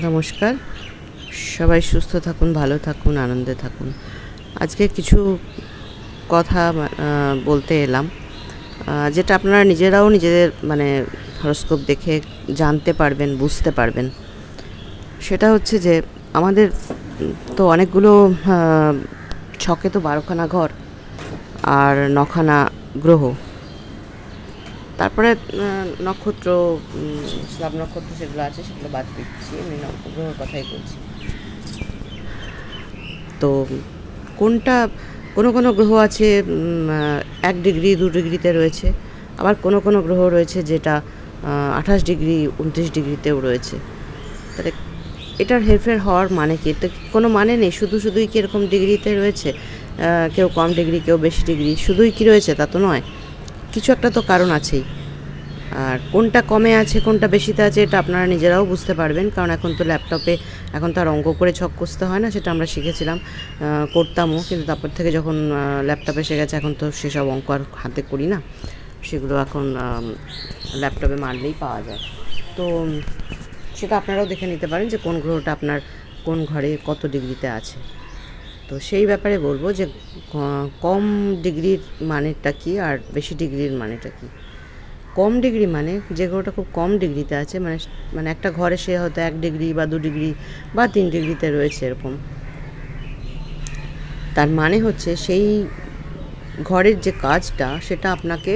নমস্কার, সবাই সুস্থ থাকুন, ভালো থাকুন, আনন্দে থাকুন। আজকে কিছু কথা বলতে এলাম, যেটা আপনারা নিজেরাও নিজেদের হরস্কোপ দেখে জানতে পারবেন, বুঝতে পারবেন। সেটা হচ্ছে যে আমাদের তো অনেকগুলো ছকে তো 12খানা ঘর আর 9খানা গ্রহ, তারপরে নক্ষত্র, শ্লাব নক্ষত্র সেগুলো আছে, সেগুলো বাদ দিচ্ছি, আমি গ্রহের কথাই বলছি। তো কোনো কোনো গ্রহ আছে 1 ডিগ্রি 2 ডিগ্রিতে রয়েছে, আবার কোনো কোনো গ্রহ রয়েছে যেটা 28 ডিগ্রি 29 ডিগ্রিতেও রয়েছে। তাহলে এটার হেরফের হওয়ার মানে কি? তো কোনো মানে নেই, শুধুই কি এরকম ডিগ্রিতে রয়েছে, কেউ কম ডিগ্রি কেউ বেশি ডিগ্রি, শুধুই কি রয়েছে তা তো নয়, কিছু একটা তো কারণ আছেই। আর কোনটা কমে আছে কোনটা বেশিতে আছে এটা আপনারা নিজেরাও বুঝতে পারবেন, কারণ এখন তো ল্যাপটপে এখন তো আর অঙ্ক করে ছক কষতে হয় না, সেটা আমরা শিখেছিলাম, করতামও, কিন্তু তারপর থেকে যখন ল্যাপটপে এসে গেছে এখন তো সেসব অঙ্ক আর হাতে করি না, সেগুলো এখন ল্যাপটপে মারলেই পাওয়া যায়। তো সেটা আপনারাও দেখে নিতে পারেন যে কোন গ্রহটা আপনার কোন ঘরে কত ডিগ্রিতে আছে। তো সেই ব্যাপারে বলবো যে কম ডিগ্রির মানেটা কি আর বেশি ডিগ্রির মানেটা কি। কম ডিগ্রি মানে যে গ্রহটা খুব কম ডিগ্রিতে আছে, মানে একটা ঘরে সে হয়তো 1 ডিগ্রি বা 2 ডিগ্রি বা 3 ডিগ্রিতে রয়েছে এরকম, তার মানে হচ্ছে সেই ঘরের যে কাজটা সেটা আপনাকে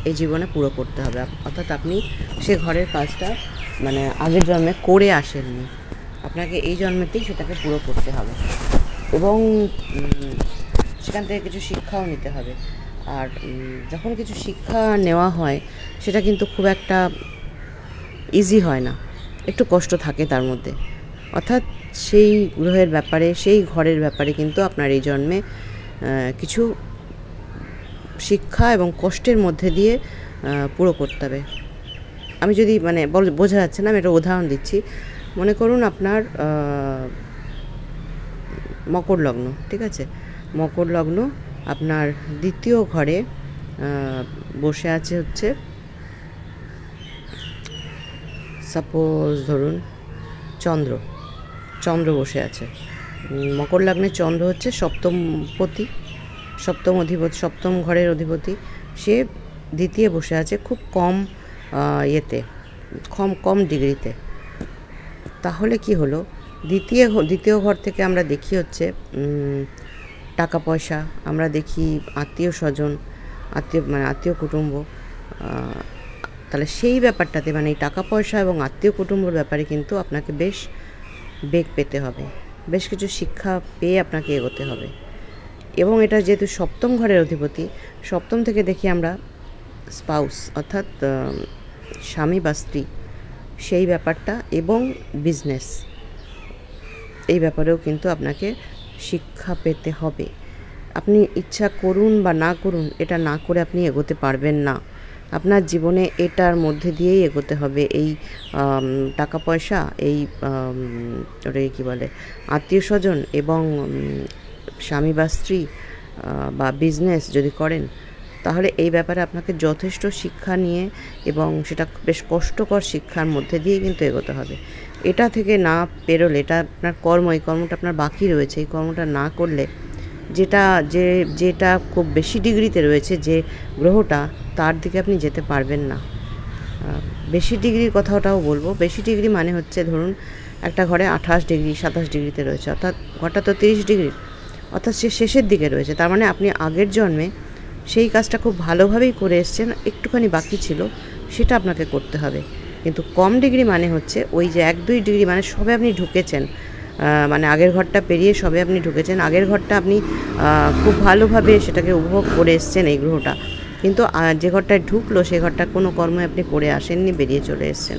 এই জীবনে পুরো করতে হবে, অর্থাৎ আপনি সে ঘরের কাজটা আগের জন্মে করে আসেননি, আপনাকে এই জন্মেতেই সেটাকে পুরো করতে হবে এবং সেখান থেকে কিছু শিক্ষাও নিতে হবে। আর যখন কিছু শিক্ষা নেওয়া হয় সেটা কিন্তু খুব একটা ইজি হয় না, একটু কষ্ট থাকে তার মধ্যে। অর্থাৎ সেই গ্রহের ব্যাপারে, সেই ঘরের ব্যাপারে কিন্তু আপনার এই জন্মে কিছু শিক্ষা এবং কষ্টের মধ্যে দিয়ে পুরো করতে হবে। আমি যদি বোঝা যাচ্ছে না, আমি একটা উদাহরণ দিচ্ছি। মনে করুন আপনার মকর লগ্ন, ঠিক আছে, মকর লগ্ন, আপনার দ্বিতীয় ঘরে বসে আছে হচ্ছে, সাপোজ ধরুন চন্দ্র বসে আছে। মকর লগ্নে চন্দ্র হচ্ছে সপ্তমপতি, সপ্তম ঘরের অধিপতি। সে দ্বিতীয় বসে আছে খুব কম কম ডিগ্রিতে। তাহলে কি হলো, দ্বিতীয় ঘর থেকে আমরা দেখি হচ্ছে টাকা পয়সা, আমরা দেখি আত্মীয় স্বজন, আত্মীয় কুটুম্ব। তাহলে সেই ব্যাপারটাতে এই টাকা পয়সা এবং আত্মীয় কুটুম্বর ব্যাপারে কিন্তু আপনাকে বেশ বেগ পেতে হবে, বেশ কিছু শিক্ষা পেয়ে আপনাকে এগোতে হবে। এবং এটা যেহেতু সপ্তম ঘরের অধিপতি, সপ্তম থেকে দেখি আমরা স্পাউস, অর্থাৎ স্বামী বা স্ত্রী, সেই ব্যাপারটা এবং বিজনেস, এই ব্যাপারেও কিন্তু আপনাকে শিক্ষা পেতে হবে। আপনি ইচ্ছা করুন বা না করুন, এটা না করে আপনি এগোতে পারবেন না। আপনার জীবনে এটার মধ্যে দিয়েই এগোতে হবে। এই টাকা পয়সা, এই ওটাকে কী বলে, আত্মীয় স্বজন এবং স্বামী বা স্ত্রী বা বিজনেস যদি করেন, তাহলে এই ব্যাপারে আপনাকে যথেষ্ট শিক্ষা নিয়ে এবং সেটা বেশ কষ্টকর শিক্ষার মধ্যে দিয়ে কিন্তু এগোতে হবে। এটা থেকে না পেরোলে, এটা আপনার কর্ম, এই কর্মটা আপনার বাকি রয়েছে, এই কর্মটা না করলে যেটা খুব বেশি ডিগ্রিতে রয়েছে যে গ্রহটা, তার দিকে আপনি যেতে পারবেন না। বেশি ডিগ্রির কথাটাও বলবো। বেশি ডিগ্রি মানে হচ্ছে ধরুন একটা ঘরে 28 ডিগ্রি 27 ডিগ্রিতে রয়েছে, অর্থাৎ ঘরটা তো 30 ডিগ্রির, অর্থাৎ সে শেষের দিকে রয়েছে। তার মানে আপনি আগের জন্মে সেই কাজটা খুব ভালোভাবেই করে এসছেন, একটুখানি বাকি ছিল, সেটা আপনাকে করতে হবে। কিন্তু কম ডিগ্রি মানে হচ্ছে ওই যে 1-2 ডিগ্রি, সবে আপনি ঢুকেছেন, আগের ঘরটা পেরিয়ে সবে আপনি ঢুকেছেন, আগের ঘরটা আপনি খুব ভালোভাবে সেটাকে উপভোগ করে এসছেন এই গ্রহটা, কিন্তু যে ঘরটায় ঢুকলো সেই ঘরটা কোনো কর্মই আপনি করে আসেননি, বেরিয়ে চলে এসছেন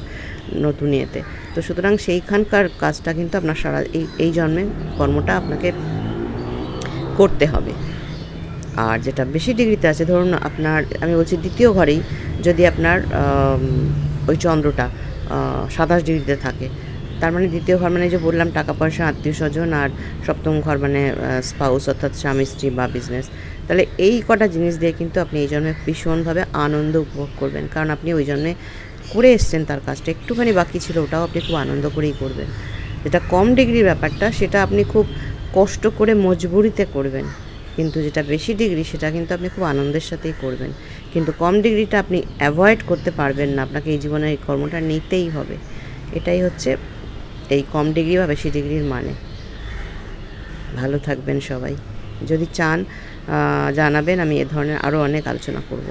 নতুন ইয়েতে। তো সুতরাং সেইখানকার কাজটা কিন্তু আপনার এই জন্মে কর্মটা আপনাকে করতে হবে। আর যেটা বেশি ডিগ্রিতে আছে, ধরুন আপনার, আমি বলছি দ্বিতীয় ঘরেই যদি আপনার ওই চন্দ্রটা 27 ডিগ্রিতে থাকে, তার দ্বিতীয় ঘর যে বললাম টাকা পয়সা, আত্মীয় স্বজন, আর সপ্তম ঘর স্পাউস, অর্থাৎ স্বামী স্ত্রী বা বিজনেস। তাহলে এই কটা জিনিস দিয়ে কিন্তু আপনি এই জন্মে ভীষণভাবে আনন্দ উপভোগ করবেন, কারণ আপনি ওই জন্মে করে এসছেন তার কাজটা একটুখানি বাকি ছিল, ওটাও আপনি খুব আনন্দ করেই করবেন। যেটা কম ডিগ্রির ব্যাপারটা সেটা আপনি খুব কষ্ট করে মজবুরিতে করবেন, কিন্তু যেটা বেশি ডিগ্রি সেটা কিন্তু আপনি খুব আনন্দের সাথেই করবেন। কিন্তু কম ডিগ্রিটা আপনি অ্যাভয়েড করতে পারবেন না, আপনাকে এই জীবনে এই কর্মটা নিতেই হবে। এটাই হচ্ছে এই কম ডিগ্রি বা বেশি ডিগ্রির মানে। ভালো থাকবেন সবাই। যদি চান জানাবেন, আমি এ ধরনের আরও অনেক আলোচনা করব।